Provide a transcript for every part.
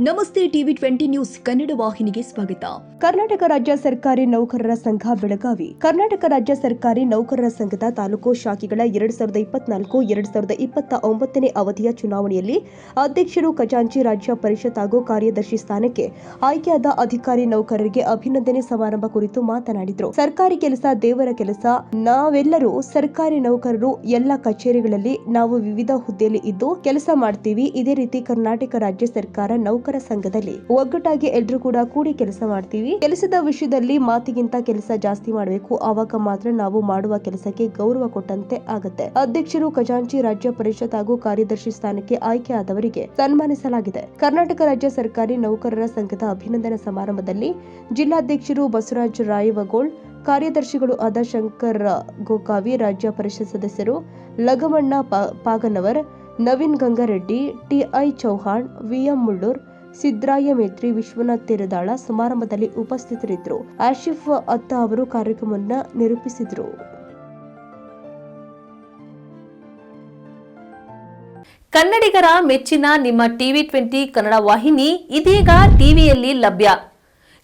ನಮಸ್ತೆ TV 20 news Kannada ವಾಹಿನಿಗೆ ಸ್ವಾಗತ. ಕರ್ನಾಟಕ ರಾಜ್ಯ ಸರ್ಕಾರಿ ನೌಕರರ ಸಂಘ ಬೆಳಗಾವಿ. ಕರ್ನಾಟಕ ರಾಜ್ಯ ಸರ್ಕಾರಿ ನೌಕರರ ಸಂಘದ ತಾಲೂಕು ಶಾಖೆಗಳ 2024-2029ನೇ ಅವಧಿಯ ಚುನಾವಣೆಯಲ್ಲಿ ಅಧ್ಯಕ್ಷರು, ಖಜಾಂಚಿ, ರಾಜ್ಯ ಪರಿಷತ್ ಹಾಗೂ ಕಾರ್ಯದರ್ಶಿ ಸ್ಥಾನಕ್ಕೆ ಆಯ್ಕೆಯಾದ ಅಧಿಕಾರಿ ನೌಕರರಿಗೆ ಅಭಿನಂದನೆ ಸಮಾರಂಭ ಕುರಿತು ಮಾತನಾಡಿದರು. ಸರ್ಕಾರಿ ಕೆಲಸ ದೇವರ ಕೆಲಸ. ನಾವೆಲ್ಲರೂ ಸರ್ಕಾರಿ ನೌಕರರು. ಎಲ್ಲ ಕಚೇರಿಗಳಲ್ಲಿ ನಾವು ವಿವಿಧ ಹುದ್ದೆಯಲ್ಲಿ ಇದ್ದು ಕೆಲಸ ಮಾಡ್ತೀವಿ. ಇದೇ ರೀತಿ ಕರ್ನಾಟಕ ರಾಜ್ಯ ಸರ್ಕಾರ ನೌಕರ ಸಂಘದಲ್ಲಿ ಒಗ್ಗಟ್ಟಾಗಿ ಎಲ್ಲರೂ ಕೂಡ ಕೂಡಿ ಕೆಲಸ ಮಾಡ್ತೀವಿ. ಕೆಲಸದ ವಿಷಯದಲ್ಲಿ ಮಾತಿಗಿಂತ ಕೆಲಸ ಜಾಸ್ತಿ ಮಾಡಬೇಕು. ಆವಾಗ ಮಾತ್ರ ನಾವು ಮಾಡುವ ಕೆಲಸಕ್ಕೆ ಗೌರವ ಕೊಟ್ಟಂತೆ ಆಗುತ್ತೆ. ಅಧ್ಯಕ್ಷರು, ಖಜಾಂಚಿ, ರಾಜ್ಯ ಪರಿಷತ್ ಹಾಗೂ ಕಾರ್ಯದರ್ಶಿ ಸ್ಥಾನಕ್ಕೆ ಆಯ್ಕೆಯಾದವರಿಗೆ ಸನ್ಮಾನಿಸಲಾಗಿದೆ. ಕರ್ನಾಟಕ ರಾಜ್ಯ ಸರ್ಕಾರಿ ನೌಕರರ ಸಂಘದ ಅಭಿನಂದನಾ ಸಮಾರಂಭದಲ್ಲಿ ಜಿಲ್ಲಾಧ್ಯಕ್ಷರು ಬಸವರಾಜ ರಾಯವಗೋಳ್, ಕಾರ್ಯದರ್ಶಿಗಳು ಆದ ಶಂಕರ್ ಗೋಕಾವಿ, ರಾಜ್ಯ ಪರಿಷತ್ ಸದಸ್ಯರು ಲಗಮಣ್ಣ ಪಾಗನವರ್, ನವೀನ್ ಗಂಗಾರೆಡ್ಡಿ, ಟಿಐ ಚೌಹಾಣ್, ವಿಎಂ ಮುಳ್ಳೂರ್, ಸಿದ್ರಾಯ ಮೇತ್ರಿ, ವಿಶ್ವನಾಥ್ ತೆರದಾಳ ಸಮಾರಂಭದಲ್ಲಿ ಉಪಸ್ಥಿತರಿದ್ದರು. ಆಶಿಫ್ ಅತ್ತ ಅವರು ಕಾರ್ಯಕ್ರಮವನ್ನು ನಿರೂಪಿಸಿದರು. ಕನ್ನಡಿಗರ ಮೆಚ್ಚಿನ ನಿಮ್ಮ ಟಿವಿ 20 ಕನ್ನಡ ವಾಹಿನಿ ಇದೀಗ ಟಿವಿಯಲ್ಲಿ ಲಭ್ಯ.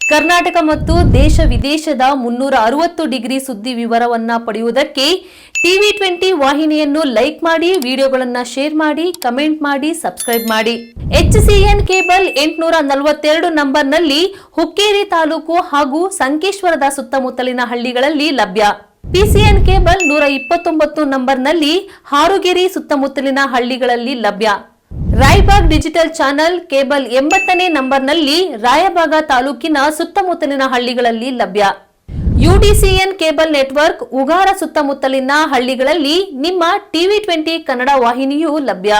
ಕರ್ನಾಟಕ ಮತ್ತು ದೇಶ ವಿದೇಶದ 360 ಡಿಗ್ರಿ ಸುದ್ದಿ ವಿವರವನ್ನ ಪಡೆಯುವುದಕ್ಕೆ ಟಿವಿ 20 ವಾಹಿನಿಯನ್ನು ಲೈಕ್ ಮಾಡಿ, ವಿಡಿಯೋಗಳನ್ನು ಶೇರ್ ಮಾಡಿ, ಕಮೆಂಟ್ ಮಾಡಿ, ಸಬ್ಸ್ಕ್ರೈಬ್ ಮಾಡಿ. HCN ಕೇಬಲ್ 842 ನಂಬರ್ನಲ್ಲಿ ಹುಕ್ಕೇರಿ ತಾಲೂಕು ಹಾಗೂ ಸಂಕೇಶ್ವರದ ಸುತ್ತಮುತ್ತಲಿನ ಹಳ್ಳಿಗಳಲ್ಲಿ ಲಭ್ಯ. PCN ಕೇಬಲ್ 129 ನಂಬರ್ನಲ್ಲಿ ಹಾರುಗೆರೆ ಸುತ್ತಮುತ್ತಲಿನ ಹಳ್ಳಿಗಳಲ್ಲಿ ಲಭ್ಯ. ರಾಯಬಾಗ್ ಡಿಜಿಟಲ್ ಚಾನೆಲ್ ಕೇಬಲ್ 80ನೇ ನಂಬರ್ನಲ್ಲಿ ರಾಯಬಾಗ ತಾಲೂಕಿನ ಸುತ್ತಮುತ್ತಲಿನ ಹಳ್ಳಿಗಳಲ್ಲಿ ಲಭ್ಯ. UDCN ಕೇಬಲ್ ನೆಟ್ವರ್ಕ್ ಉಗಾರ ಸುತ್ತಮುತ್ತಲಿನ ಹಳ್ಳಿಗಳಲ್ಲಿ ನಿಮ್ಮ ಟಿವಿ 20 ಕನ್ನಡ ವಾಹಿನಿಯೂ ಲಭ್ಯ.